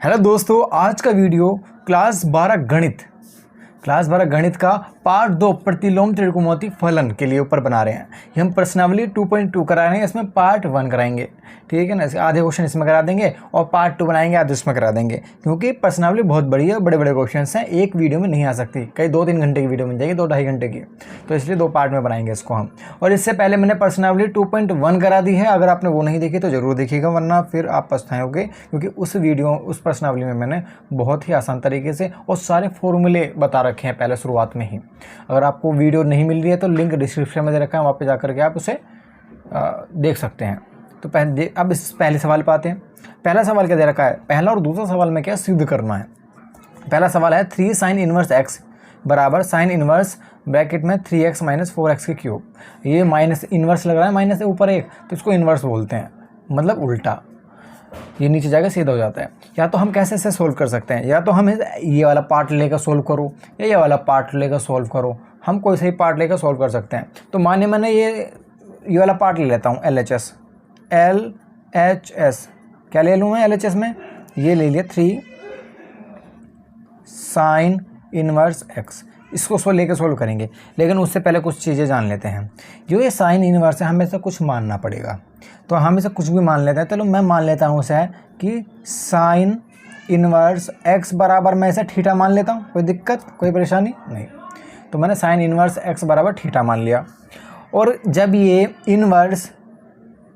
Hello दोस्तों, आज का वीडियो क्लास 12 गणित का पार्ट 2 प्रतिलोम त्रिकोणमिति फलन के लिए ऊपर बना रहे हैं। ये हम प्रश्नावली 2.2 करा रहे हैं, इसमें पार्ट 1 कराएंगे, ठीक है ना। आधे क्वेश्चन इसमें करा देंगे और पार्ट 2 बनाएंगे, आधे इसमें करा देंगे, क्योंकि प्रश्नावली बहुत बड़ी है, बड़े बड़े क्वेश्चन हैं, एक वीडियो में नहीं आ सकती, कई 2-3 घंटे की वीडियो मिल जाएगी, 2-2.5 घंटे की, तो इसलिए 2 पार्ट में बनाएंगे इसको हम। और इससे पहले मैंने प्रश्नावली 2.1 करा दी है, अगर आपने वो नहीं देखी तो ज़रूर देखिएगा, वरना फिर आप पछताओगे, क्योंकि उस प्रश्नावली में मैंने बहुत ही आसान तरीके से और सारे फॉर्मूले बता रखे हैं पहले शुरुआत में ही। अगर आपको वीडियो नहीं मिल रही है तो लिंक डिस्क्रिप्शन में दे रखा है, वहाँ पे जाकर के आप उसे देख सकते हैं। तो अब इस पहले सवाल पे आते हैं। पहला सवाल क्या दे रखा है, पहला और दूसरा सवाल में क्या सिद्ध करना है। पहला सवाल है 3 sin इनवर्स x बराबर sin इनवर्स ब्रैकेट में 3x - 4x के क्यूब। ये माइनस इनवर्स लग रहा है, माइनस से ऊपर एक, तो इसको इनवर्स बोलते हैं, मतलब उल्टा। ये नीचे जाकर सीधा हो जाता है। या तो हम कैसे से सोल्व कर सकते हैं, या तो हम ये वाला पार्ट लेकर सोल्व करो या ये वाला पार्ट लेकर सोल्व करो, हम कोई सही पार्ट लेकर सोल्व कर सकते हैं। तो माने मैंने ये वाला पार्ट ले लेता हूँ, LHS। क्या ले लूँ मैं LHS में, ये ले लिया 3 sin इनवर्स x। इसको लेकर सोल्व करेंगे, लेकिन उससे पहले कुछ चीज़ें जान लेते हैं। जो ये साइन इनवर्स है, हमें से कुछ मानना पड़ेगा, तो हम इसे कुछ भी मान लेते हैं। चलो मैं मान लेता हूँ उसे कि साइन इनवर्स x बराबर मैं इसे थीटा मान लेता हूँ। कोई दिक्कत, कोई परेशानी नहीं। तो मैंने साइन इनवर्स x बराबर थीटा मान लिया, और जब ये इनवर्स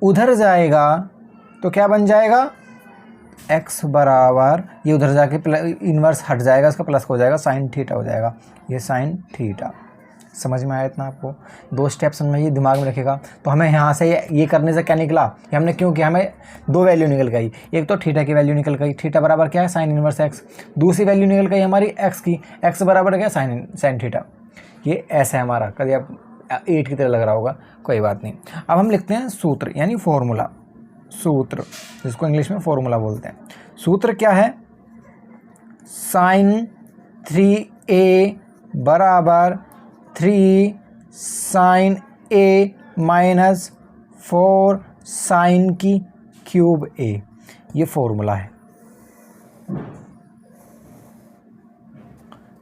उधर जाएगा तो क्या बन जाएगा, x बराबर ये उधर जाके इनवर्स हट जाएगा, इसका प्लस हो जाएगा, साइन थीटा हो जाएगा। ये साइन थीटा, समझ में आया इतना आपको? 2 स्टेप्स में ये दिमाग में रखेगा। तो हमें यहाँ से ये करने से क्या निकला, ये हमने क्यों किया, हमें 2 वैल्यू निकल गई। एक तो थीटा की वैल्यू निकल गई, थीटा बराबर क्या है, साइन इनवर्स x। दूसरी वैल्यू निकल गई हमारी x की, x बराबर क्या, साइन थीटा। ये ऐसा है हमारा, कभी आप 8 की तरह लग रहा होगा, कोई बात नहीं। अब हम लिखते हैं सूत्र, यानी फॉर्मूला, सूत्र जिसको इंग्लिश में फॉर्मूला बोलते हैं। सूत्र क्या है, साइन 3a बराबर 3 साइन a माइनस 4 साइन की क्यूब a, ये फॉर्मूला है,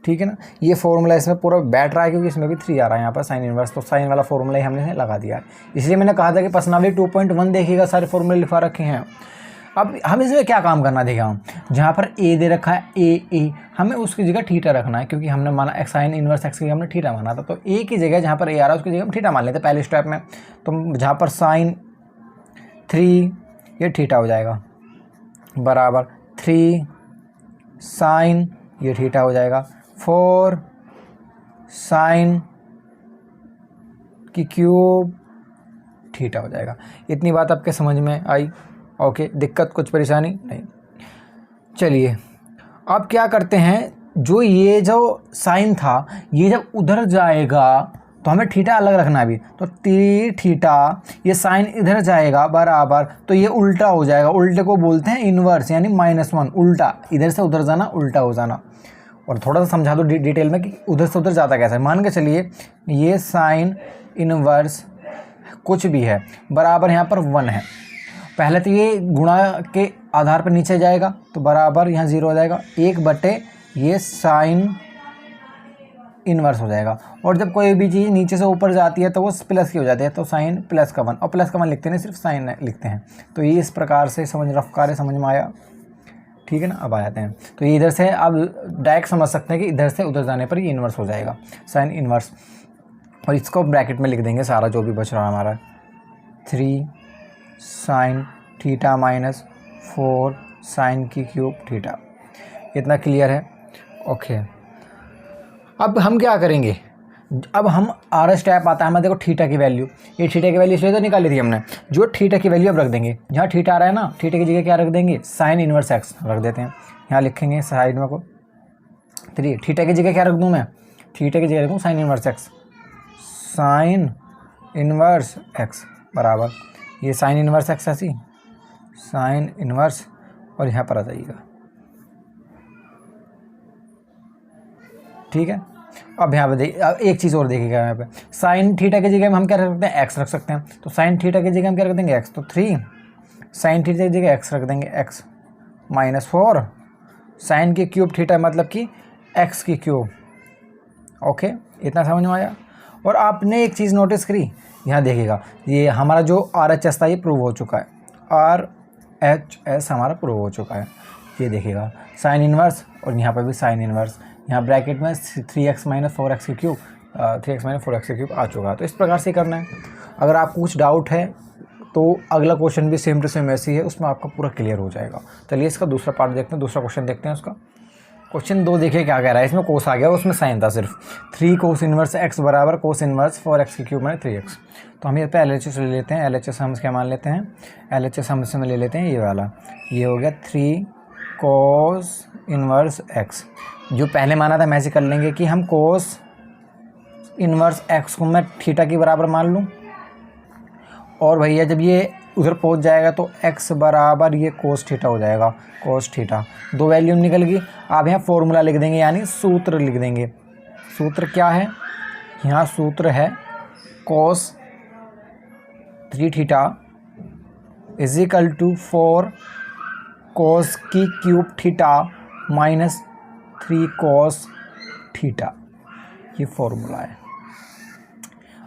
ठीक है ना। ये फॉर्मूला इसमें पूरा बैठ रहा है, क्योंकि इसमें भी 3 आ रहा है यहाँ पर साइन इनवर्स, तो साइन वाला फॉर्मूला ही हमने लगा दिया है। इसलिए मैंने कहा था कि प्रश्नावली 2.1 देखिएगा, सारे फॉर्मूले लिखा रखे हैं। अब हम इसमें क्या काम करना देखा, जहाँ पर a दे रखा है a, हमें उसकी जगह थीटा रखना है, क्योंकि हमने माना साइन इनवर्स x की हमने थीटा माना था, तो a की जगह जहाँ पर a आ रहा है उसकी जगह हम थीटा मान लेते पहले स्टेप में। तो जहाँ पर साइन 3 ये थीटा हो जाएगा बराबर 3 साइन ये थीटा हो जाएगा 4 साइन की क्यूब थीटा हो जाएगा। इतनी बात आपके समझ में आई? ओके, दिक्कत कुछ परेशानी नहीं। चलिए अब क्या करते हैं, जो साइन था ये जब उधर जाएगा तो हमें थीटा अलग रखना है अभी, तो 3 थीटा, ये साइन इधर जाएगा बराबर, तो ये उल्टा हो जाएगा। उल्टे को बोलते हैं इन्वर्स, यानी -1, उल्टा, इधर से उधर जाना, उल्टा हो जाना। और थोड़ा सा समझा दो डिटेल में कि उधर से उधर जाता कैसा है। मान के चलिए ये साइन इनवर्स कुछ भी है बराबर यहाँ पर 1 है, पहले तो ये गुणा के आधार पर नीचे जाएगा, तो बराबर यहाँ 0 हो जाएगा, 1/, ये साइन इनवर्स हो जाएगा। और जब कोई भी चीज़ नीचे से ऊपर जाती है तो वो प्लस की हो जाती है, तो साइन प्लस का 1, और प्लस का 1 लिखते नहीं, सिर्फ साइन लिखते हैं। तो ये इस प्रकार से रफ्तार समझ में आया, ठीक है ना। अब आ जाते हैं, तो ये इधर से आप डायरेक्ट समझ सकते हैं कि इधर से उधर जाने पर ये इन्वर्स हो जाएगा, साइन इन्वर्स। और इसको ब्रैकेट में लिख देंगे सारा जो भी बच रहा है हमारा, 3 साइन थीटा माइनस 4 साइन की क्यूब थीटा। इतना क्लियर है? ओके, अब हम क्या करेंगे, अब हम आर स्टेप आता है हमें, देखो थीटा की वैल्यू, ये थीटा की वैल्यू इसलिए तो निकाली थी हमने। जो थीटा की वैल्यू अब रख देंगे, जहाँ थीटा आ रहा है ना, थीटा की जगह क्या रख देंगे, साइन इनवर्स x रख देते हैं। यहाँ लिखेंगे साइड में को 3, थीटा की जगह क्या रख दूँ मैं, थीटा की जगह रखूँ sine inverse x, sine inverse x बराबर ये साइन इनवर्स x ऐसी, साइन इनवर्स, और यहाँ पर आ जाइएगा, ठीक है। अब यहाँ पे अब एक चीज़ और देखिएगा, यहाँ पे साइन थीटा की जगह हम क्या रख सकते हैं, x रख सकते हैं। तो साइन थीटा की जगह हम क्या रख देंगे, x, तो 3 साइन थीटा की जगह x रख देंगे, x -4 साइन की क्यूब थीटा मतलब कि एक्स की क्यूब। ओके, इतना समझ में आया। और आपने एक चीज़ नोटिस करी, यहाँ देखिएगा ये हमारा जो RHS था ये प्रूव हो चुका है, RHS हमारा प्रूव हो चुका है। ये देखिएगा साइन इन्वर्स, और यहाँ पर भी साइन इन्वर्स, यहाँ ब्रैकेट में 3x - 4x की क्यूब 3x - 4x की क्यूब आ चुका है। तो इस प्रकार से करना है। अगर आपको कुछ डाउट है तो अगला क्वेश्चन भी सेम टू सेम ऐसी है, उसमें आपका पूरा क्लियर हो जाएगा। चलिए इसका दूसरा पार्ट देखते हैं, दूसरा क्वेश्चन देखते हैं उसका। क्वेश्चन 2 देखिए क्या कह रहा है। इसमें कोस आ गया, उसमें साइन था सिर्फ। 3 कोस इन्वर्स x बराबर कोस इन्वर्स 4x की क्यूब में 3x। तो हम ये पे LHS ले लेते हैं। LHS हम क्या मान लेते हैं, LHS हम इसमें ले लेते हैं ये वाला। ये हो गया 3 कोस इन्वर्स x। जो पहले माना था हम ऐसे कर लेंगे कि हम कोस इन्वर्स x को मैं थीटा के बराबर मान लूँ, और भैया जब ये उधर पहुंच जाएगा तो x बराबर ये कोस थीटा हो जाएगा, कोस थीटा। 2 वैल्यू निकल गई। आप यहाँ फॉर्मूला लिख देंगे, यानी सूत्र लिख देंगे। सूत्र क्या है, यहाँ सूत्र है कोस 3 थीटा इज इक्वल टू 4 कोस की cube theta minus 3 cos theta. ये फॉर्मूला है।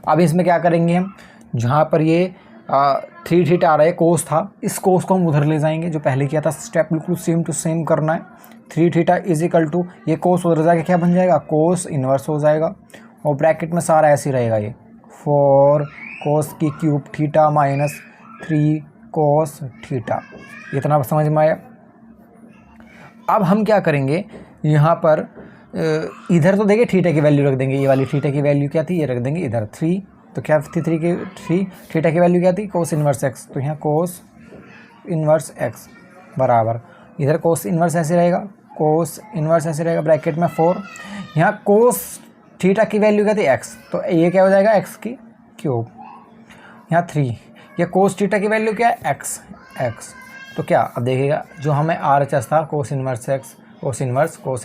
अब इसमें क्या करेंगे हम, जहाँ पर ये 3 थीटा आ रहा है, कोस था, इस कोस को हम उधर ले जाएंगे जो पहले किया था। स्टेप बिल्कुल सेम टू सेम करना है। 3 थीटा इज इक्वल टू ये कोस उधर जाके क्या बन जाएगा, कोस इन्वर्स हो जाएगा, और ब्रैकेट में सारा ऐसे ही रहेगा ये 4 कोस की cube theta minus 3 cos theta. इतना समझ में आया। अब हम क्या करेंगे, यहाँ पर इधर तो देखिए थीटा की वैल्यू रख देंगे। ये वाली थीटा की वैल्यू क्या थी, ये रख देंगे इधर 3। तो क्या थी 3 थीटा की वैल्यू क्या थी, कोस इन्वर्स x। तो यहाँ कोस इन्वर्स x बराबर, इधर कोस इन्वर्स ऐसे रहेगा, कोस इन्वर्स ऐसे रहेगा, ब्रैकेट में 4। यहाँ कोस थीटा की वैल्यू क्या थी, x। तो ये क्या हो जाएगा, x की क्यूब। यहाँ 3, ये कोस थीटा की वैल्यू क्या है, x। तो क्या, अब देखिएगा जो हमें RHS था कोस इन्वर्स x, कोस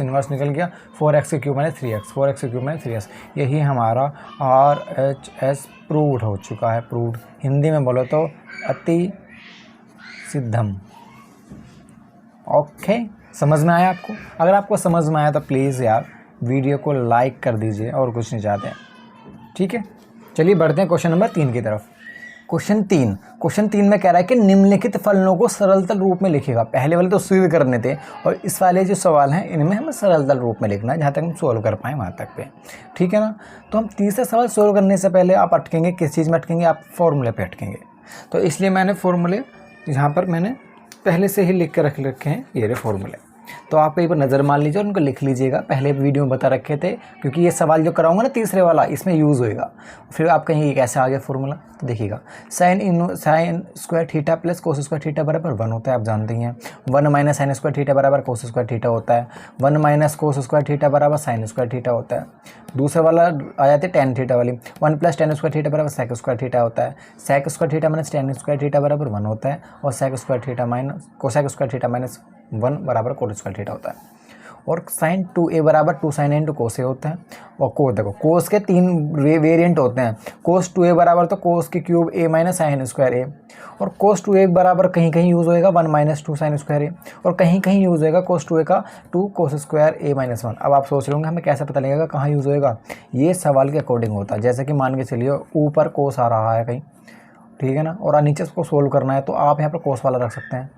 इन्वर्स निकल गया 4x की क्यूब मैंने 3x, 4x की क्यूब मैंने 3x। यही हमारा RHS प्रूव्ड हो चुका है। प्रूव्ड हिंदी में बोलो तो अति सिद्धम। ओके, समझ में आया आपको? अगर आपको समझ में आया तो प्लीज़ यार वीडियो को लाइक कर दीजिए, और कुछ नहीं चाहते हैं। ठीक है, चलिए बढ़ते हैं क्वेश्चन नंबर 3 की तरफ। क्वेश्चन 3 में कह रहा है कि निम्नलिखित फलनों को सरलतल रूप में लिखेगा। पहले वाले तो सिद्ध करने थे, और इस वाले जो सवाल हैं इनमें हमें सरलतल रूप में लिखना है, जहाँ तक हम सोल्व कर पाएँ वहाँ तक पे। ठीक है ना। तो हम तीसरा सवाल सोल्व करने से पहले आप अटकेंगे, किस चीज़ में अटकेंगे, आप फॉर्मूले पे अटकेंगे। तो इसलिए मैंने फॉर्मूले यहाँ पर मैंने पहले से ही लिख के रख रखे हैं, ये रहे फॉर्मूले। तो आप एक बार नज़र मान लीजिए और उनको लिख लीजिएगा। पहले वीडियो में बता रखे थे, क्योंकि ये सवाल जो कराऊंगा ना तीसरे वाला, इसमें यूज़ होएगा। फिर आप कहेंगे कैसे आ गया फॉर्मूला, तो देखिएगा sign square theta plus cos square theta बराबर 1 होता है, आप जानते ही हैं। 1 माइनस साइन स्क्वायर थीटा बराबर कोस स्क्वायर थीटा होता है। 1 माइनस कोस स्क्वायर थीटा बराबर साइन स्क्वायर थीटा होता है। दूसरा वाला आ जाते टेन थीटा वाली, 1 प्लस टेन स्क्वायर थीटा बराबर सेक स्क्वायर थीटा होता है। Sec square theta minus tan square theta बराबर 1 होता है, और sec square theta minus cosec square theta minus 1 बराबर कोट स्क्वायर थीटा होता है। और साइन 2a बराबर 2 sine a into cos a होता है। और कोस देखो, कोस के 3 वेरिएंट होते हैं। कोस 2a बराबर तो कोस की cube a minus sine square a, और कोस 2a बराबर कहीं कहीं यूज़ होएगा 1 माइनस 2 साइन स्क्वायर a, और कहीं कहीं यूज़ होएगा कोस 2a का 2 कोस स्क्वायर a माइनस 1। अब आप सोच रहे होंगे हमें कैसे पता लगेगा कहाँ यूज़ होएगा। ये सवाल के अकॉर्डिंग होता है। जैसे कि मान के चलिए ऊपर कोस आ रहा है कहीं, ठीक है ना, और नीचे उसको सोल्व करना है, तो आप यहाँ पर कोस वाला रख सकते हैं।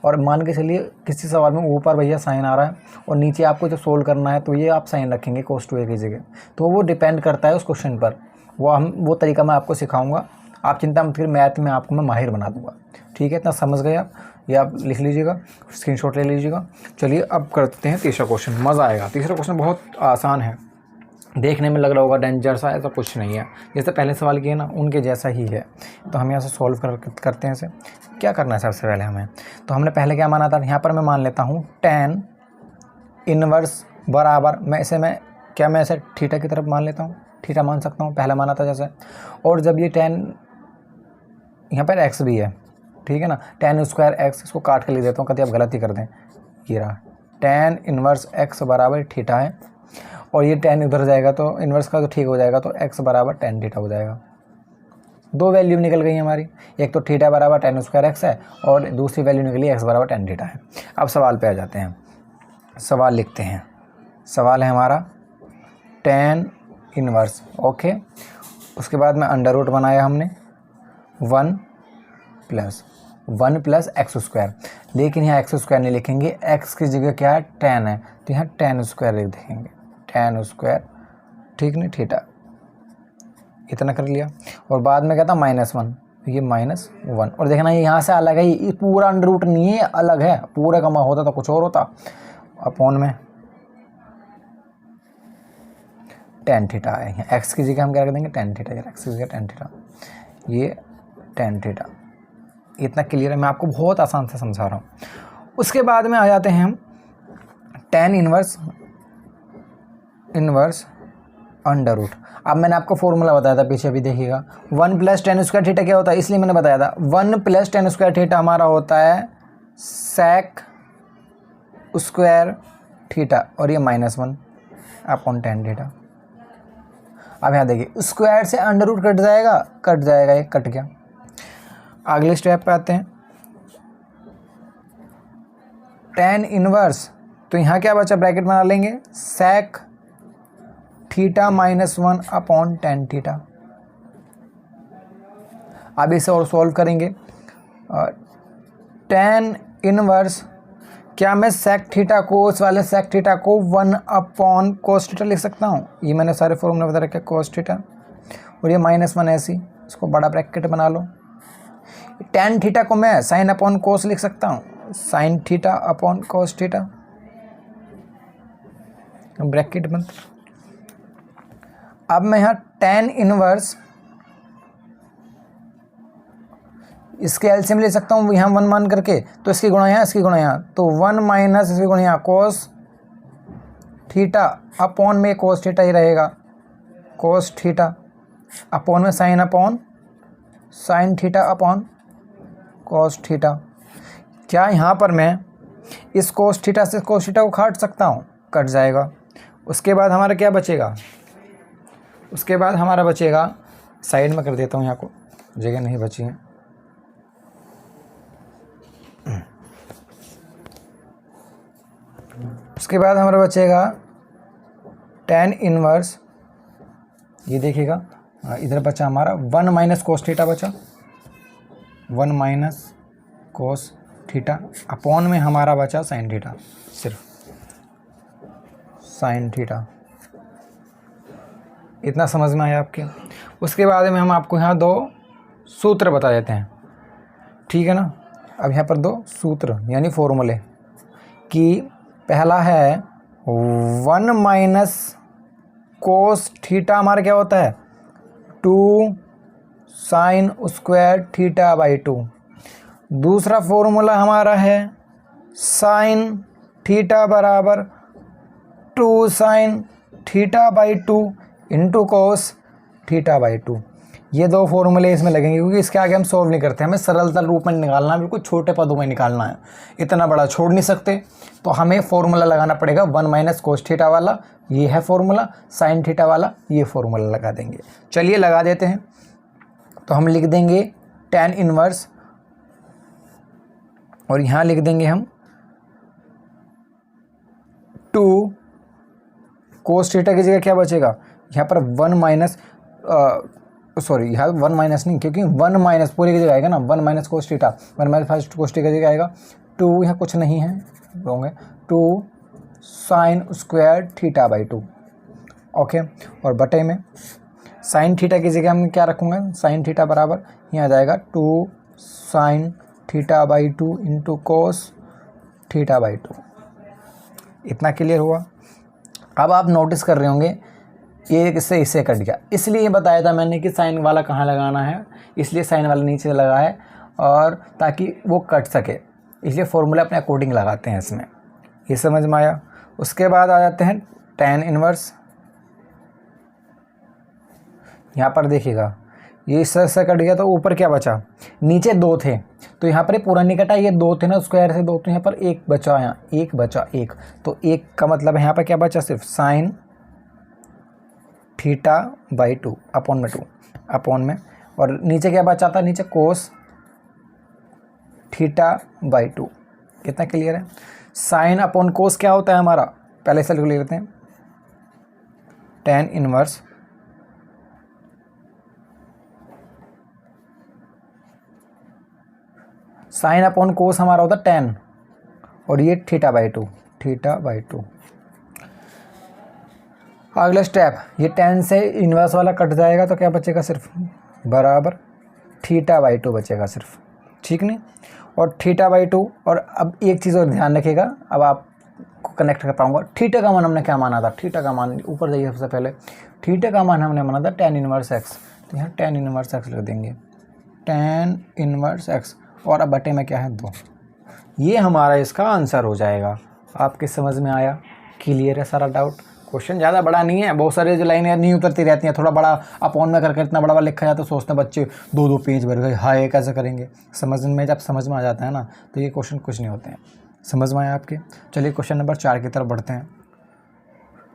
और मान के चलिए किसी सवाल में ऊपर भैया साइन आ रहा है और नीचे आपको जो सोल्व करना है, तो ये आप साइन रखेंगे कोस 2a की जगह। तो वो डिपेंड करता है उस क्वेश्चन पर। वो तरीका मैं आपको सिखाऊंगा। आप चिंता मत करिए, मैथ में आपको मैं माहिर बना दूंगा। ठीक है, इतना समझ गए आप? ये आप लिख लीजिएगा, स्क्रीनशॉट ले लीजिएगा। चलिए अब करते हैं तीसरा क्वेश्चन, मज़ा आएगा। तीसरा क्वेश्चन बहुत आसान है, देखने में लग रहा होगा डेंजर सा, ऐसा कुछ नहीं है। जैसे पहले सवाल किए ना, उनके जैसा ही है। तो हम यहाँ से सॉल्व करते हैं इसे। क्या करना है सबसे पहले हमें, तो हमने पहले क्या माना था, यहाँ पर मैं मान लेता हूँ tan इनवर्स बराबर, मैं इसे थीटा की तरफ मान लेता हूँ, थीटा मान सकता हूँ, पहले माना था जैसे। और जब ये tan, यहाँ पर x भी है, ठीक है ना, tan स्क्वायर x, इसको काट के लिख देता हूँ, कभी आप गलती कर दें। ये रहा tan इनवर्स x बराबर थीटा है, और ये tan उधर जाएगा तो इन्वर्स का तो ठीक हो जाएगा, तो x बराबर tan थीटा हो जाएगा। 2 वैल्यू निकल गई हमारी, एक तो थीटा बराबर tan स्क्वायर x है, और दूसरी वैल्यू निकली x बराबर tan थीटा है। अब सवाल पे आ जाते हैं। सवाल लिखते हैं। सवाल है हमारा tan इनवर्स। ओके, उसके बाद में अंडर रूट बनाया हमने 1 प्लस एक्स स्क्वायर, लेकिन यहाँ एक्स स्क्वायर नहीं लिखेंगे, एक्स की जगह क्या है tan है, तो यहाँ tan स्क्वायर लिख देंगे, tan स्क्वायर, ठीक नहीं, थीटा। इतना कर लिया। और बाद में क्या था -1, ये -1। और देखना ये यहाँ से अलग है, ये पूरा अंडर रूट नहीं है, अलग है, पूरा का होता तो कुछ और होता, अपॉन में tan थीटा है। एक्स की जगह हम क्या कर देंगे tan थीटा, यार एक्स की जगह tan थीटा, ये tan थीटा। इतना क्लियर है, मैं आपको बहुत आसान से समझा रहा हूँ। उसके बाद में आ जाते हैं हम tan इनवर्स अंडर रूट। अब मैंने आपको फॉर्मूला बताया था पीछे, अभी देखिएगा 1 + tan स्क्वायर थीटा क्या होता है, इसलिए मैंने बताया था 1 + tan स्क्वायर थीटा हमारा होता है sec स्क्वायर थीटा, और ये -1 अपॉन tan थीटा। अब यहाँ देखिए स्क्वायर से अंडर रूट कट जाएगा, ये कट गया। अगले स्टेप पे आते हैं tan इनवर्स, तो यहाँ क्या बचा, ब्रैकेट बना लेंगे sec theta -1 upon tan theta. अब इसे और सॉल्व करेंगे। tan इनवर्स, क्या मैं sec थीटा को, उस वाले sec थीटा को 1 अपॉन cos थीटा लिख सकता हूँ, ये मैंने सारे फॉर्मूले बता रखे cos थीटा, और ये -1 ऐसी, इसको बड़ा ब्रैकेट बना लो। tan थीटा को मैं sin अपॉन cos लिख सकता हूँ, sin theta upon cos theta, bracket बंद। अब मैं यहाँ tan इनवर्स, इसके एलसीएम ले सकता हूँ यहाँ 1 मान करके, तो इसकी गुणा यहाँ, इसकी गुणा यहाँ, तो 1 माइनस इसकी गुणा यहाँ cos थीटा अपॉन में cos थीटा ही रहेगा, cos थीटा अपॉन में sin theta upon cos theta. क्या यहाँ पर मैं इस cos थीटा से cos थीटा को काट सकता हूँ, कट जाएगा। उसके बाद हमारा क्या बचेगा, उसके बाद हमारा बचेगा, साइड में कर देता हूँ, यहाँ को जगह नहीं बची है। उसके बाद हमारा बचेगा tan इनवर्स, ये देखिएगा इधर बचा हमारा 1 माइनस cos थीटा बचा, 1 माइनस cos थीटा अपॉन में हमारा बचा sin थीटा, सिर्फ sin थीटा। इतना समझ में आया आपके। उसके बाद में हम आपको यहाँ 2 सूत्र बता देते हैं, ठीक है ना। अब यहाँ पर 2 सूत्र यानी फॉर्मूले, कि पहला है 1 माइनस cos थीटा हमारा क्या होता है 2 sin स्क्वायर थीटा बाई 2। दूसरा फॉर्मूला हमारा है sin थीटा बराबर 2 sin theta by 2 into cos theta by 2। ये 2 फॉर्मूले इसमें लगेंगे, क्योंकि इसके आगे हम सॉल्व नहीं करते, हमें सरलता रूप में निकालना है, बिल्कुल छोटे पदों में निकालना है, इतना बड़ा छोड़ नहीं सकते। तो हमें फॉर्मूला लगाना पड़ेगा 1 माइनस cos थीटा वाला, ये है फॉर्मूला, sin थीटा वाला ये फॉर्मूला लगा देंगे। चलिए लगा देते हैं। तो हम लिख देंगे tan इनवर्स, और यहाँ लिख देंगे हम 2 cos थीटा की जगह क्या बचेगा, यहाँ पर 1 माइनस सॉरी यहाँ 1 माइनस नहीं, क्योंकि 1 माइनस पूरे की जगह आएगा ना, 1 minus cos theta, 1 minus cos theta की जगह आएगा 2, यहाँ कुछ नहीं है, होंगे 2 sin square theta by 2। Okay, और बटे में sin थीटा की जगह हम क्या रखूँगा, sin थीटा बराबर यहाँ आ जाएगा 2 sin theta by 2 into cos theta by 2। इतना क्लियर हुआ। अब आप नोटिस कर रहे होंगे ये इससे कट गया, इसलिए बताया था मैंने कि साइन वाला कहाँ लगाना है, इसलिए साइन वाला नीचे लगा है, और ताकि वो कट सके, इसलिए फॉर्मूला अपने अकॉर्डिंग लगाते हैं इसमें। ये समझ में आया। उसके बाद आ जाते हैं tan इनवर्स। यहाँ पर देखिएगा ये इस तरह से कट गया, तो ऊपर क्या बचा, नीचे 2 थे, तो यहाँ पर पूरा नहीं कटा, ये 2 थे ना, स्क्वायर से 2, तो यहाँ पर 1 बचा, यहाँ 1 बचा, 1, तो 1 का मतलब यहाँ पर क्या बचा, सिर्फ sin थीटा बाई 2 अपॉन में 2 अपॉन में, और नीचे क्या बचा था, नीचे cos थीटा बाई 2। कितना क्लियर है। साइन अपॉन कोस क्या होता है हमारा, पहले से लिख लेते हैं, tan इनवर्स साइन अपॉन कोस हमारा होता है tan, और ये θ/2, θ/2। अगला स्टेप, ये tan से इन्वर्स वाला कट जाएगा तो क्या बचेगा, सिर्फ बराबर θ/2 बचेगा सिर्फ, ठीक नहीं। और θ/2, और अब एक चीज़ और ध्यान रखिएगा, अब आप कनेक्ट कर पाऊंगा। थीटा का मान हमने क्या माना था, थीटा का मान ऊपर जाइए सबसे पहले, थीटा का मान हमने माना था tan इनवर्स x, तो यहाँ tan इनवर्स x लिख देंगे, tan इनवर्स x, और अब बटे में क्या है 2। ये हमारा इसका आंसर हो जाएगा। आपके समझ में आया, क्लियर है सारा डाउट। क्वेश्चन ज़्यादा बड़ा नहीं है, बहुत सारे जो लाइनें नहीं उतरती रहती हैं, थोड़ा बड़ा अपॉन में करके इतना बड़ा लिखा जाता है तो सोचते हैं बच्चे 2-2 पेज भर गए, हाय कैसे करेंगे। जब समझ में आ जाता है ना तो ये क्वेश्चन कुछ नहीं होते हैं। समझ में आया आपके। चलिए क्वेश्चन नंबर 4 की तरफ बढ़ते हैं।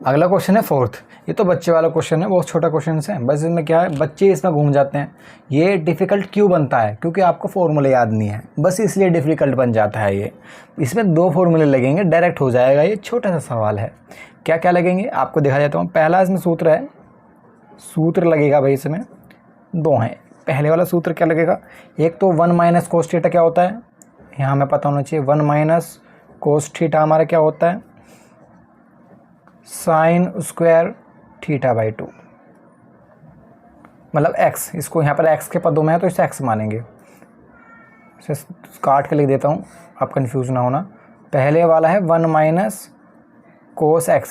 अगला क्वेश्चन है 4th। ये तो बच्चे वाला क्वेश्चन है, बहुत छोटा क्वेश्चन है, बस इसमें क्या है, बच्चे इसमें घूम जाते हैं। ये डिफ़िकल्ट क्यों बनता है, क्योंकि आपको फॉर्मूले याद नहीं है, बस इसलिए डिफ़िकल्ट बन जाता है ये। इसमें 2 फॉर्मूले लगेंगे, डायरेक्ट हो जाएगा। ये छोटा सा सवाल है, क्या क्या लगेंगे आपको दिखा देता हूँ। पहला इसमें सूत्र है, सूत्र लगेगा भाई, इसमें 2 हैं। पहले वाला सूत्र क्या लगेगा, एक तो 1 माइनस कोस थीटा क्या होता है, यहाँ हमें पता होना चाहिए। 1 माइनस कोस थीटा हमारा क्या होता है, साइन स्क्वायर θ/2, मतलब x, इसको यहाँ पर x के पदों में है तो इसे x मानेंगे। इसे काट के लिख देता हूँ, आप कंफ्यूज ना होना। पहले वाला है 1 माइनस कोस x,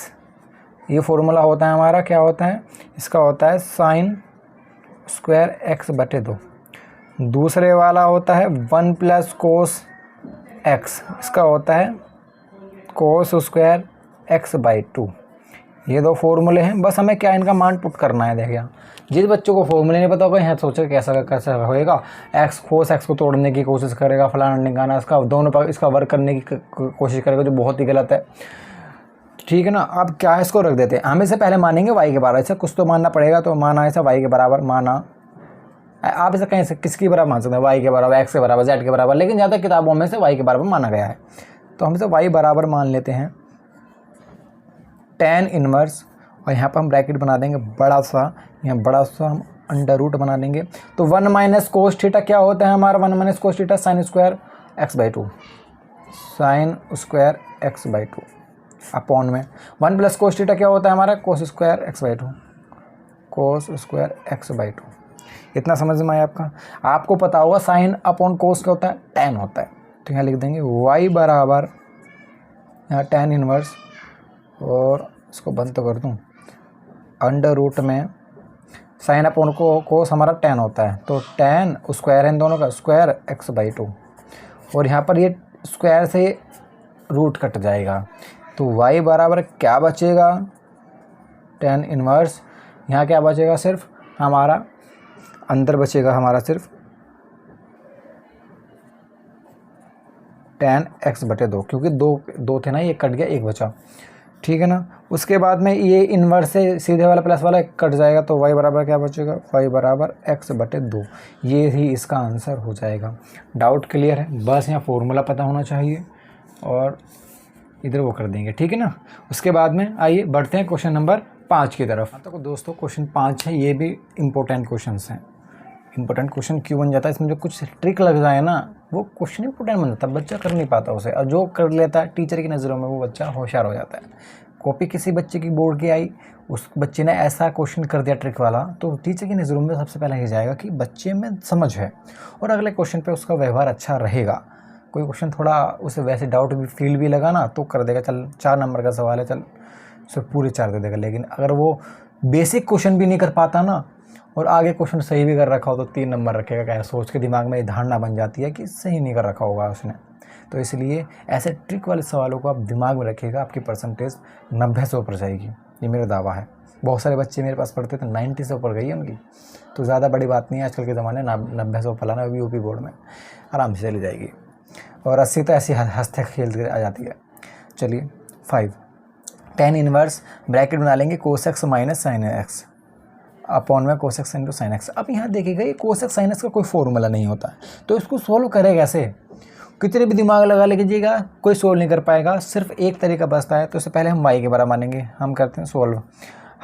ये फॉर्मूला होता है हमारा, क्या होता है इसका, होता है साइन स्क्वायर x/2। दूसरे वाला होता है 1 प्लस कोस x, इसका होता है कोस स्क्वायर x/2। ये 2 फॉर्मूले हैं, बस हमें क्या इनका मान पुट करना है। देखिए जिस बच्चों को फॉर्मूले नहीं पता होगा यहाँ सोचे कैसा होएगा, कोस एक्स को तोड़ने की कोशिश करेगा, फलाना निकालना, इसका दोनों पर इसका वर्क करने की कोशिश करेगा, जो बहुत ही गलत है, ठीक है ना। अब क्या है, इसको रख देते हैं। हम इसे पहले मानेंगे y के बराबर, ऐसा कुछ तो मानना पड़ेगा, तो माना ऐसा y के बराबर माना। आप इसे कहीं से किसकी बराबर मान सकते हैं, y के बराबर, x के बराबर, z के बराबर, लेकिन ज़्यादा किताबों में से y के बराबर माना गया है, तो हम इसे y बराबर मान लेते हैं tan इनवर्स, और यहाँ पर हम ब्रैकेट बना देंगे बड़ा सा, यहाँ बड़ा सा हम अंडर रूट बना देंगे। तो 1 माइनस कोस थीटा क्या होता है हमारा, 1 minus cos theta sine square x/2, sine square x/2 upon में 1 प्लस कोस थीटा क्या होता है हमारा, cos square x/2, cos square x/2। इतना समझ में आया आपका। आपको पता होगा साइन अपॉन कोस क्या होता है, tan होता है, तो यहाँ लिख देंगे y बराबर, यहाँ tan इनवर्स, और इसको बंद तो कर दूँ, अंडर रूट में साइन अपॉन कोस हमारा tan होता है, तो tan स्क्वायर है इन दोनों का, स्क्वायर x/2, और यहाँ पर ये स्क्वायर से रूट कट जाएगा, तो y बराबर क्या बचेगा, tan इनवर्स, यहाँ क्या बचेगा, सिर्फ हमारा अंदर बचेगा हमारा सिर्फ tan x/2, क्योंकि दो थे ना, ये कट गया, एक बचा, ठीक है ना। उसके बाद में ये इन्वर्स से सीधे वाला प्लस वाला कट जाएगा, तो y बराबर क्या बचेगा, y बराबर x/2। ये ही इसका आंसर हो जाएगा। डाउट क्लियर है, बस यहाँ फॉर्मूला पता होना चाहिए और इधर वो कर देंगे, ठीक है ना। उसके बाद में आइए बढ़ते हैं क्वेश्चन नंबर 5 की तरफ। तो दोस्तों क्वेश्चन 5 है, ये भी इम्पोर्टेंट क्वेश्चन हैं। इंपॉर्टेंट क्वेश्चन क्यों बन जाता है, इसमें जो कुछ ट्रिक लग जाए ना, वो क्वेश्चन इंपॉर्टेंट बन जाता है, बच्चा कर नहीं पाता उसे, और जो कर लेता है टीचर की नज़रों में वो बच्चा होशियार हो जाता है। कॉपी किसी बच्चे की बोर्ड की आई, उस बच्चे ने ऐसा क्वेश्चन कर दिया ट्रिक वाला, तो टीचर की नज़रों में सबसे पहले ये जाएगा कि बच्चे में समझ है, और अगले क्वेश्चन पे उसका व्यवहार अच्छा रहेगा। कोई क्वेश्चन थोड़ा उसे वैसे डाउट भी फील भी लगा ना, तो कर देगा, चल 4 नंबर का सवाल है, चल उसे पूरे 4 दे देगा। लेकिन अगर वो बेसिक क्वेश्चन भी नहीं कर पाता ना, और आगे क्वेश्चन सही भी कर रखा हो, तो 3 नंबर रखेगा। क्या सोच के दिमाग में धारणा बन जाती है कि सही नहीं कर रखा होगा उसने। तो इसलिए ऐसे ट्रिक वाले सवालों को आप दिमाग में रखिएगा, आपकी परसेंटेज 90-100 पर जाएगी, ये मेरा दावा है। बहुत सारे बच्चे मेरे पास पढ़ते थे 90-100 पर गई है उनकी, तो ज़्यादा बड़ी बात नहीं है। आजकल के ज़माने 90-100 फलाना भी यूपी बोर्ड में आराम से चली जाएगी, और 80 तो ऐसी हंसते खेलते आ जाती है। चलिए 5, tan इनवर्स ब्रैकेट बना लेंगे cos x minus sine x upon में cos x into sine x. अब यहाँ देखिएगा, ये कोस एक्स साइन एक्स का कोई फॉर्मूला नहीं होता है, तो इसको सोल्व करें कैसे। कितने भी दिमाग लगा लीजिएगा कोई सोल्व नहीं कर पाएगा। सिर्फ एक तरीका बचता है, तो इससे पहले हम y के बराबर मानेंगे। हम करते हैं सोल्व।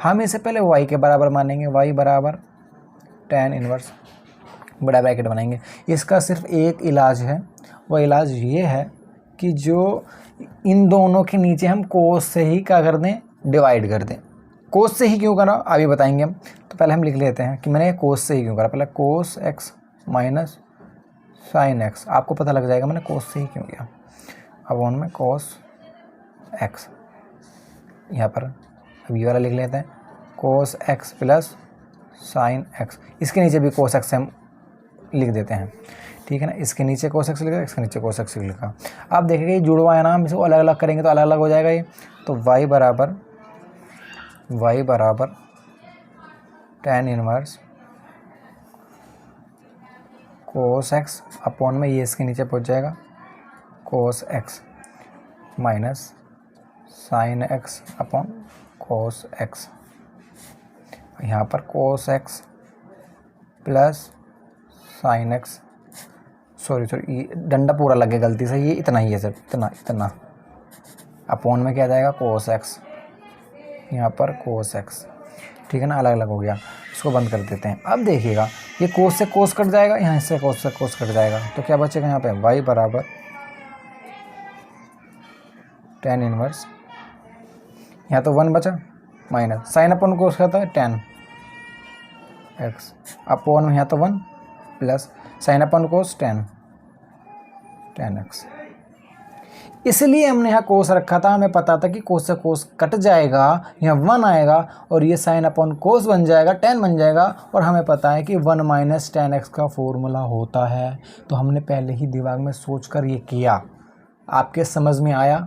हम इससे पहले y के बराबर मानेंगे, y बराबर tan इनवर्स, बड़ा ब्रैकेट बनाएंगे। इसका सिर्फ एक इलाज है, वह इलाज ये है कि जो इन दोनों के नीचे हम कोस से ही क्या कर दें, डिवाइड कर दें। कोस से ही क्यों करा अभी बताएंगे हम। तो पहले हम लिख लेते हैं कि मैंने कोस से ही क्यों करा। पहले कोस x माइनस साइन x, आपको पता लग जाएगा मैंने कोस से ही क्यों किया। अब ऑन में कोस x, यहाँ पर अब ये वाला लिख लेते हैं, कोस x प्लस साइन x। इसके नीचे भी कोस x हम लिख देते हैं, ठीक है ना। इसके नीचे कोस x लिखा, इसके नीचे कोस x लिखा। अब देखिए जुड़वा है ना, हम इसको अलग अलग करेंगे तो अलग अलग हो जाएगा ये। तो y बराबर tan inverse cos x upon में ये इसके नीचे पहुंच जाएगा cos x minus sine x upon cos x। यहाँ पर cos x plus sine x, sorry ये डंडा पूरा लगे गलती से, ये इतना ही है सर, इतना अपॉन में क्या आ जाएगा कोस x, यहाँ पर कोस x, ठीक है ना। अलग अलग हो गया, इसको बंद कर देते हैं। अब देखिएगा ये कोस से कोस कट जाएगा, यहाँ से कोस कट जाएगा, तो क्या बचेगा यहाँ पे y बराबर tan इनवर्स, यहाँ तो 1 बचा माइनस साइन अपॉन कोस खाता है tan x अपॉन में यहाँ तो 1 प्लस साइन अपॉन कोस tan x। इसलिए हमने यहाँ कोस रखा था, हमें पता था कि कोस से कोस कट जाएगा, यहाँ 1 आएगा और ये साइन अपॉन कोस बन जाएगा, tan बन जाएगा। और हमें पता है कि 1 माइनस tan x का फॉर्मूला होता है। तो हमने पहले ही दिमाग में सोचकर ये किया, आपके समझ में आया।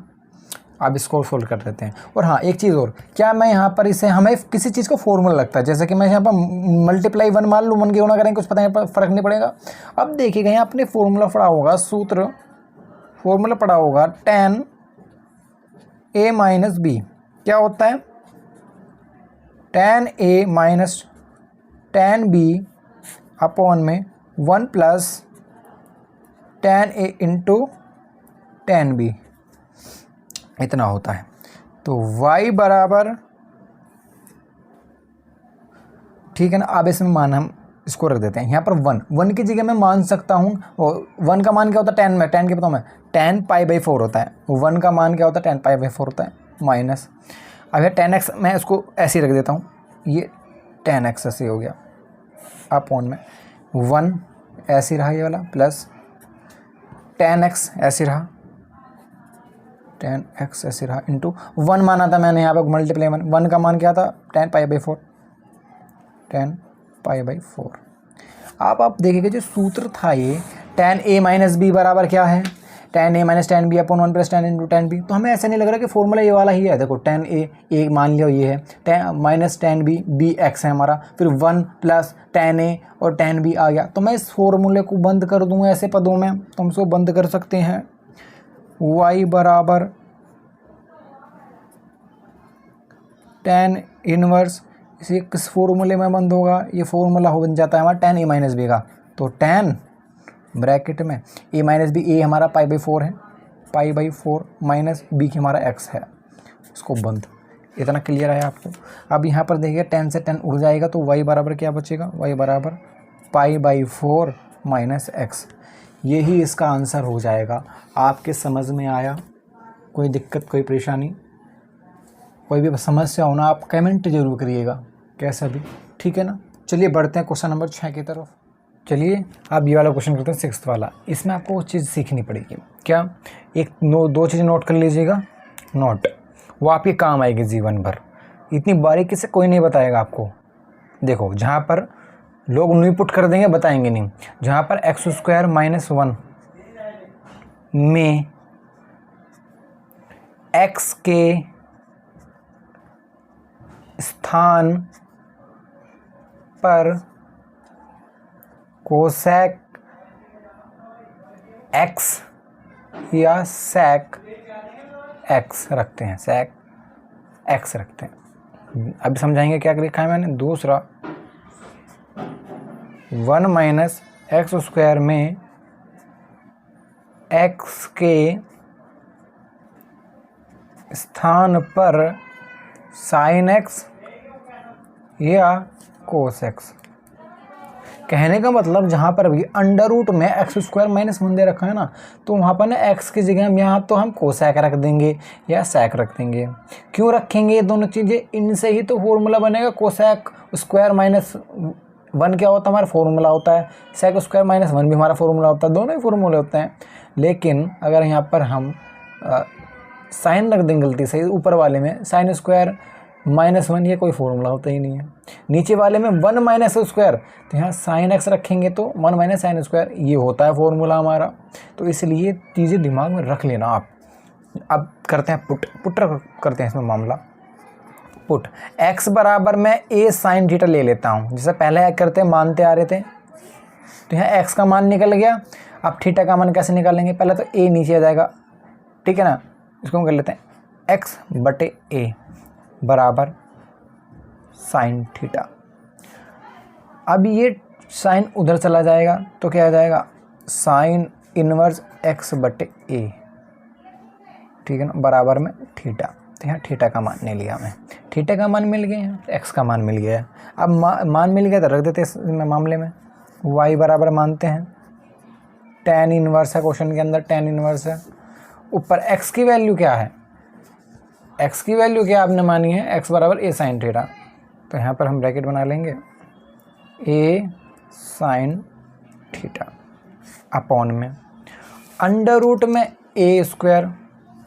अब इसको सोल्व कर देते हैं। और हाँ एक चीज़ और, क्या मैं यहाँ पर इसे, हमें किसी चीज़ का फॉर्मूला लगता है, जैसे कि मैं यहाँ पर मल्टीप्लाई 1 मान लूँ, 1 के गुणा करेंगे कुछ पता नहीं, फ़र्क नहीं पड़ेगा। अब देखिएगा यहाँ अपने फॉर्मूला पढ़ा होगा, फॉर्मूला पढ़ा होगा tan a माइनस बी। क्या होता है tan a minus tan b upon में 1 plus tan a into tan b, इतना होता है। तो y बराबर, ठीक है ना। अब इसमें मान हम इसको रख देते हैं यहाँ पर 1 की जगह मैं मान सकता हूँ, 1 का मान क्या होता है tan में, tan के बताऊँ मैं, tan π/4 होता है। 1 का मान क्या होता है tan π/4 होता है माइनस, अब ये tan x मैं इसको ऐसे ही रख देता हूँ, ये tan x ऐसे हो गया अपॉन में 1 ऐसे रहा ये वाला, प्लस tan x ऐसे रहा, tan x ऐसे रहा इंटू 1 माना था मैंने यहाँ पर मल्टीप्लाई 1 का मान क्या था tan π/4, tan π/4। आप देखिएगा जो सूत्र था ये tan a माइनस बी बराबर क्या है, tan a minus tan b upon 1 plus tan into tan b। तो हमें ऐसा नहीं लग रहा कि फॉर्मूला ये वाला ही है। देखो tan a मान लिया ये है, tan minus tan b x है हमारा, फिर 1 प्लस tan a और tan b आ गया। तो मैं इस फॉर्मूले को बंद कर दूंगा ऐसे पदों में, तो हम इसको बंद कर सकते हैं। y बराबर tan इनवर्स, इसे किस फॉर्मूले में बंद होगा, ये फॉर्मूला हो बन जाता है हमारा tan a माइनस बी का। तो tan ब्रैकेट में a माइनस बी, a हमारा π/4 है, π/4 माइनस b की हमारा x है, इसको बंद। इतना क्लियर है आपको। अब यहाँ पर देखिए tan से tan उड़ जाएगा, तो y बराबर क्या बचेगा, y बराबर π/4 माइनस x। यही इसका आंसर हो जाएगा। आपके समझ में आया? कोई दिक्कत, कोई परेशानी, कोई भी समस्या हो ना, आप कमेंट जरूर करिएगा, कैसा भी, ठीक है ना। चलिए बढ़ते हैं क्वेश्चन नंबर 6 की तरफ। चलिए अब ये वाला क्वेश्चन करते हैं 6th वाला। इसमें आपको वो चीज़ सीखनी पड़ेगी। क्या, दो चीज़ें नोट कर लीजिएगा, नोट, वो आपके काम आएगी जीवन भर। इतनी बारीकी से कोई नहीं बताएगा आपको। देखो जहाँ पर लोग नहीं पुट कर देंगे, बताएंगे नहीं, जहाँ पर x² - 1 में x के स्थान पर कोसेक x या सेक x रखते हैं, सेक x रखते हैं। अब समझाएंगे क्या लिखा है मैंने। दूसरा 1 - x² में x के स्थान पर sin x या cos x। कहने का मतलब जहाँ पर भी अंडर रूट में x² - 1 दे रखा है ना, तो वहाँ पर ना x की जगह हम यहाँ तो हम कोसेक रख देंगे या सेक रख देंगे। क्यों रखेंगे ये दोनों चीज़ें? इनसे ही तो फॉर्मूला बनेगा। कोसेक स्क्वायर -1 क्या होता है? हमारा फॉर्मूला होता है। सेक स्क्वायर -1 भी हमारा फॉर्मूला होता है। दोनों ही फॉर्मूले होते हैं। लेकिन अगर यहाँ पर हम साइन रख देंगे गलती से ऊपर वाले में, sin स्क्वायर -1, ये कोई फॉर्मूला होता ही नहीं है। नीचे वाले में 1 - स्क्वायर, तो यहाँ sin x रखेंगे तो 1 - sin स्क्वायर, ये होता है फॉर्मूला हमारा। तो इसलिए चीज़ें दिमाग में रख लेना आप। अब करते हैं पुट करते हैं इसमें मामला। पुट x बराबर मैं a sin थीटा ले लेता हूँ, जैसे पहले करते मानते आ रहे थे। तो यहाँ x का मान निकल गया। अब थीटा का मान कैसे निकालेंगे? पहले तो a नीचे आ जाएगा, ठीक है ना। इसको हम कर लेते हैं x/a बराबर साइन थीटा। अब ये साइन उधर चला जाएगा तो क्या आ जाएगा? साइन इनवर्स x/a, ठीक है ना, बराबर में थीटा। तो यहाँ थीटा का मान नहीं लिया मैं, थीटा का मान मिल गया, x का मान मिल गया। अब मान मिल गया तो रख देते हैं मामले में। y बराबर मानते हैं tan इनवर्स है, क्वेश्चन के अंदर tan इनवर्स है। ऊपर x की वैल्यू क्या है? x की वैल्यू क्या आपने मानी है? x बराबर a sin थीटा। तो यहाँ पर हम ब्रैकेट बना लेंगे a sin थीटा अपॉन में अंडर रूट में a स्क्वायर,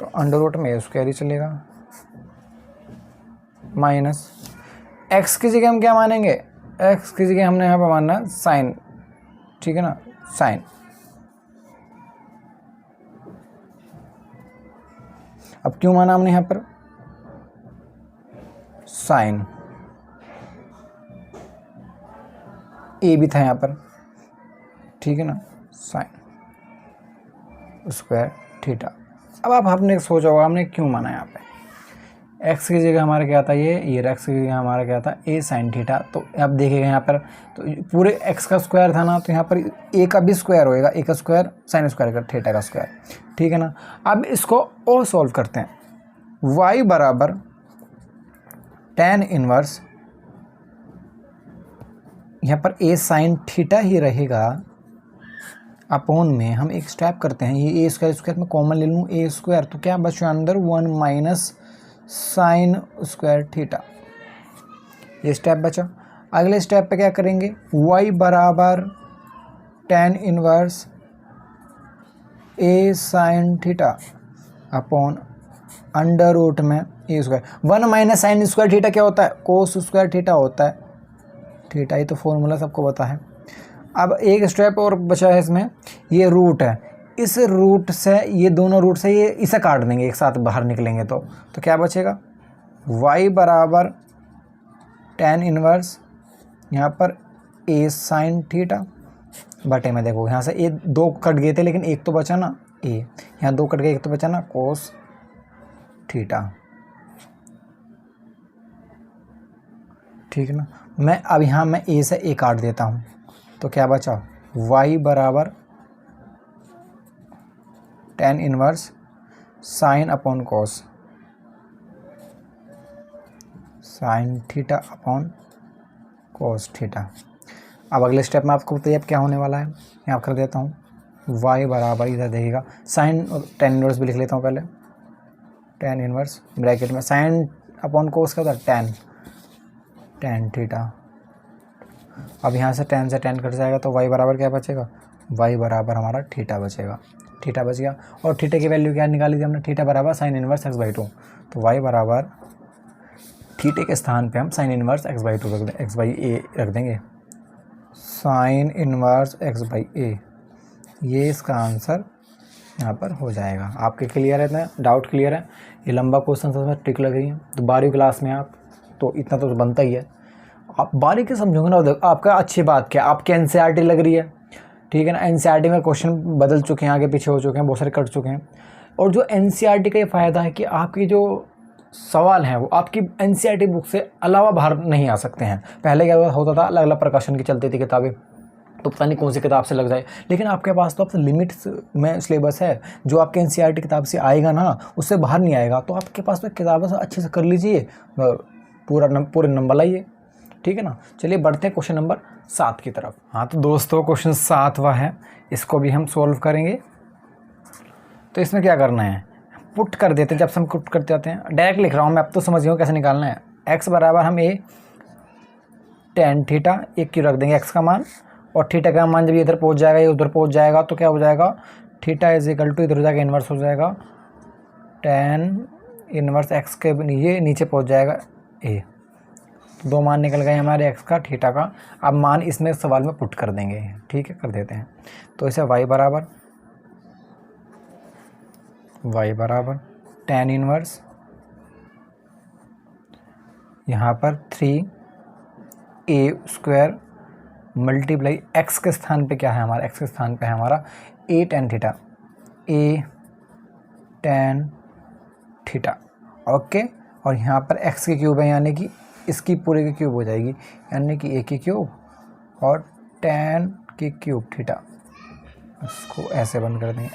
तो अंडर रूट में a स्क्वायर ही चलेगा, माइनस x की जगह हम क्या मानेंगे? x की जगह हमने यहाँ पर मानना है साइन, ठीक है ना, साइन। अब क्यों माना हमने यहाँ पर? साइन ए भी था यहाँ पर, ठीक है ना, साइन स्क्वायर थीटा। अब आप आपने सोचा होगा हमने क्यों माना यहाँ पे? x की जगह हमारा क्या था? ये x की जगह हमारा क्या था? a sin theta. तो आप देखिएगा यहाँ पर तो पूरे x का स्क्वायर था ना, तो यहाँ पर a का भी स्क्वायर होएगा, a का स्क्वायर साइन स्क्वायर का थीटा का स्क्वायर, ठीक है ना। अब इसको और सॉल्व करते हैं। y बराबर tan इनवर्स, यहाँ पर a sin थीटा ही रहेगा, अपॉन में हम एक स्टेप करते हैं, ये a स्क्वायर में कॉमन ले लूँ a स्क्वायर, तो क्या बचा अंदर 1 माइनस साइन स्क्वायर थीटा, ये स्टेप बचा। अगले स्टेप पे क्या करेंगे? y बराबर tan inverse a sin theta upon under root में a square. 1 minus sine square theta क्या होता है? कोस स्क्वायर थीटा होता है, थीटा ही तो फॉर्मूला सबको पता है। अब एक स्टेप और बचा है इसमें, ये रूट है, इस रूट से ये दोनों रूट से ये इसे काट देंगे, एक साथ बाहर निकलेंगे तो क्या बचेगा? y बराबर tan इनवर्स यहाँ पर a sin थीटा बटे में, देखो यहाँ से ये 2 कट गए थे लेकिन एक तो बचा ना a, यहाँ 2 कट गए, एक तो बचा ना कोस थीटा, ठीक है ना। मैं अब यहाँ मैं a से a काट देता हूँ, तो क्या बचा? y बराबर tan inverse sine upon cos, sine theta upon cos theta. अब अगले स्टेप में आपको बताइए अब क्या होने वाला है, यहाँ कर देता हूँ y बराबर, इधर देखिएगा साइन और tan इनवर्स भी लिख लेता हूँ पहले, tan इनवर्स ब्रैकेट में साइन अपॉन कॉस का था tan थीटा। अब यहाँ से tan कट जाएगा तो y बराबर क्या बचेगा? y बराबर हमारा थीटा बचेगा, थीटा बच गया। और थीटा की वैल्यू क्या निकाली थी हमने? थीटा बराबर साइन इनवर्स x/2, तो y बराबर थीटे के स्थान पे हम साइन इनवर्स x/2 रख दें, x/a रख देंगे, साइन इनवर्स x/a। ये इसका आंसर यहाँ पर हो जाएगा। आपके क्लियर है? इतना डाउट क्लियर है? ये लंबा क्वेश्चन समझ में ट्रिक लग रही है तो 12वीं क्लास में आप तो इतना तो बनता ही है, आप बारीकी समझोगे ना। आपका अच्छी बात क्या, आपकी एनसीईआरटी लग रही है, ठीक है ना। एनसीईआरटी में क्वेश्चन बदल चुके हैं, आगे पीछे हो चुके हैं, बहुत सारे कट चुके हैं। और जो एनसीईआरटी का ये फ़ायदा है कि आपकी जो सवाल हैं वो आपकी एनसीईआरटी बुक से अलावा बाहर नहीं आ सकते हैं। पहले क्या होता था, अलग अलग प्रकाशन की चलती थी किताबें, तो पता नहीं कौन सी किताब से लग जाए। लेकिन आपके पास तो अब लिमिट्स में सिलेबस है, जो आपके एनसीईआरटी किताब से आएगा ना उससे बाहर नहीं आएगा। तो आपके पास तो किताबों से अच्छे से कर लीजिए, पूरे नंबर लाइए, ठीक है ना। चलिए बढ़ते हैं क्वेश्चन नंबर 7 की तरफ। हाँ तो दोस्तों क्वेश्चन 7वां है, इसको भी हम सॉल्व करेंगे। तो इसमें क्या करना है, पुट कर देते हैं। जब से हम पुट करते जाते हैं, डायरेक्ट लिख रहा हूँ मैं, अब तो समझ गए कैसे निकालना है। एक्स बराबर हम ए tan थीटा एक क्यों रख देंगे एक्स का मान, और थीटा का मान जब ये इधर पहुँच जाएगा ये उधर पहुँच जाएगा तो क्या हो जाएगा, थीटा इज इक्वल टू इधर हो जाएगा इन्वर्स हो जाएगा tan इन्वर्स एक्स के ये नीचे पहुँच जाएगा ए। दो मान निकल गए हमारे एक्स का थीटा का। अब मान इसमें सवाल में पुट कर देंगे, ठीक है कर देते हैं। तो इसे y बराबर tan इन्वर्स यहाँ पर 3a² मल्टीप्लाई एक्स के स्थान पे क्या है हमारा, एक्स के स्थान पे है हमारा a tan थीटा, ओके। और यहाँ पर x की क्यूब है यानी कि इसकी पूरे की क्यूब हो जाएगी, यानी कि a की क्यूब और tan की क्यूब थीटा। इसको ऐसे बंद कर देंगे।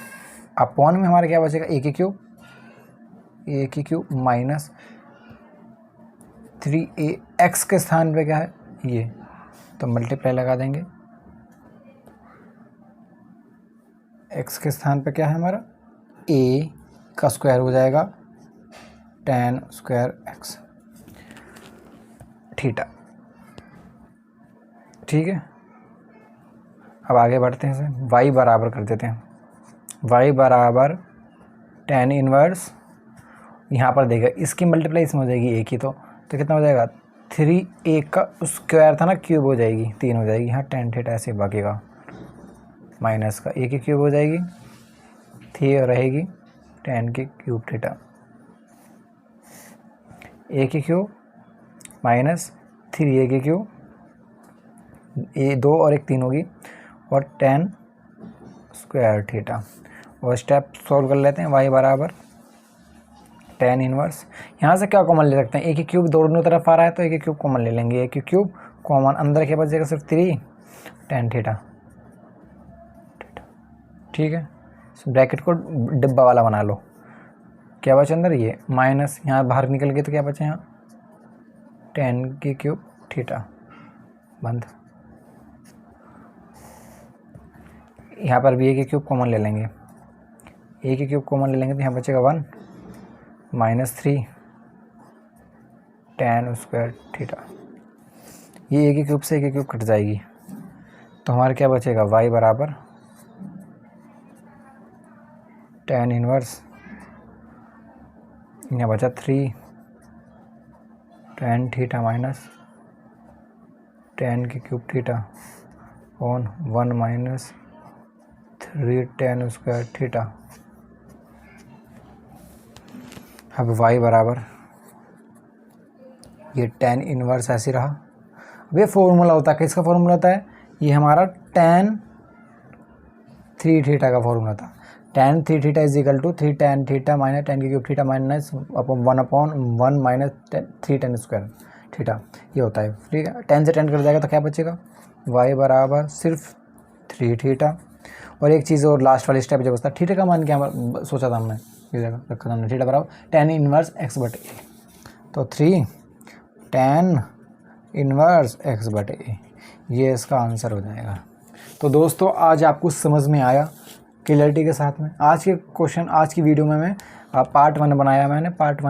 अपॉन में हमारा क्या बचेगा, a की क्यूब माइनस 3a x के स्थान पे क्या है ये, तो मल्टीप्लाई लगा देंगे। x के स्थान पे क्या है हमारा a का स्क्वायर हो जाएगा tan स्क्वायर x थीटा, ठीक है। अब आगे बढ़ते हैं, इसे y बराबर कर देते हैं। y बराबर tan इन्वर्स यहाँ पर देगा, इसकी मल्टीप्लाई इसमें हो जाएगी a की, तो कितना हो जाएगा 3a का स्क्वायर था ना क्यूब हो जाएगी 3 हो जाएगी, यहाँ tan थीटा ऐसे बाकीगा माइनस का a की क्यूब हो जाएगी 3 रहेगी tan की क्यूब थीटा, a की क्यूब माइनस 3a की क्यूब, ए 2 और 1 3 होगी, और tan स्क्वायर थीटा। और स्टेप सॉल्व कर लेते हैं। y बराबर tan इन्वर्स, यहाँ से क्या कॉमन ले सकते हैं, a की क्यूब दोनों तरफ आ रहा है तो a की क्यूब कॉमन ले लेंगे, a की क्यूब कॉमन, अंदर क्या बचेगा सिर्फ 3 tan थीटा, ठीक है। ब्रैकेट को डिब्बा वाला बना लो, क्या बचा अंदर ये माइनस, यहाँ बाहर निकल गए तो क्या बचा यहाँ tan की क्यूब थीटा बंद। यहाँ पर भी a की क्यूब कॉमन ले लेंगे, a की क्यूब कॉमन ले लेंगे तो यहाँ बचेगा 1 माइनस 3 tan स्क्वायर थीटा। ये a की क्यूब से a की क्यूब कट जाएगी तो हमारा क्या बचेगा, y बराबर tan इन्वर्स यहाँ बचा 3 tan थीटा माइनस tan की cube theta on 1 minus 3 tan square theta. अब y बराबर ये tan इन्वर्स ऐसे रहा। अब ये फॉर्मूला होता है, किसका फॉर्मूला होता है, ये हमारा tan 3 थीटा का फॉर्मूला था। tan 3 theta is equal to 3 tan theta minus tan की cube theta minus 1/1 minus 3 tan square theta, ये होता है, ठीक है। 10 से 10 कर जाएगा तो क्या बचेगा, y बराबर सिर्फ 3 थीटा। और एक चीज़ और लास्ट वाली स्टेप जब बचता है, थीटा का मान क्या सोचा था हमने, ये जगह रखा था हमने, थीटा बराबर tan इन्वर्स x/a, तो 3 tan इन्वर्स x/a, ये इसका आंसर हो जाएगा। तो दोस्तों आज आपको समझ में आया क्लियरिटी के साथ में। आज के क्वेश्चन, आज की वीडियो में मैं पार्ट 1 बनाया, पार्ट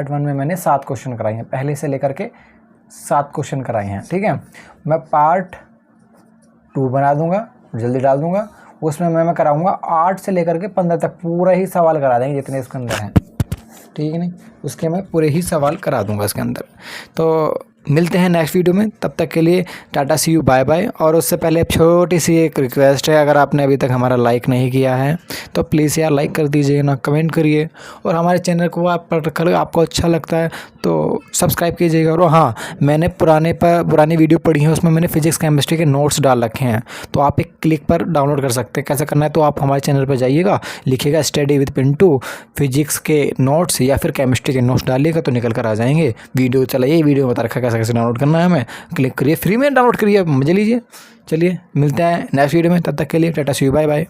1 में मैंने 7 क्वेश्चन कराए हैं, पहले से लेकर के 7 क्वेश्चन कराए हैं, ठीक है। मैं पार्ट 2 बना दूंगा, जल्दी डाल दूंगा, उसमें मैं कराऊंगा 8 से लेकर के 15 तक पूरा ही सवाल करा देंगे जितने इसके अंदर हैं, ठीक है नहीं, उसके मैं पूरे ही सवाल करा दूंगा इसके अंदर। तो मिलते हैं नेक्स्ट वीडियो में, तब तक के लिए टाटा सी यू बाय बाय। और उससे पहले छोटी सी एक रिक्वेस्ट है, अगर आपने अभी तक हमारा लाइक नहीं किया है तो प्लीज़ यार लाइक कर दीजिए ना, कमेंट करिए, और हमारे चैनल को आपको अच्छा लगता है तो सब्सक्राइब कीजिएगा। और हाँ, मैंने पुरानी वीडियो पढ़ी है, उसमें मैंने फिजिक्स केमिस्ट्री के नोट्स डाल रखे हैं, तो आप एक क्लिक पर डाउनलोड कर सकते हैं। कैसे करना है, तो आप हमारे चैनल पर जाइएगा, लिखिएगा स्टडी विद पिंटू फिजिक्स के नोट्स या फिर केमिस्ट्री के नोट्स डालिएगा तो निकल कर आ जाएंगे। वीडियो चलाइए, वीडियो में बता रखा है कैसे कैसे डाउनलोड करना है हमें क्लिक करिए, फ्री में डाउनलोड करिए, मजे लीजिए। चलिए मिलते हैं नेक्स्ट वीडियो में, तब तक के लिए टाटा सी यू, बाय बाय।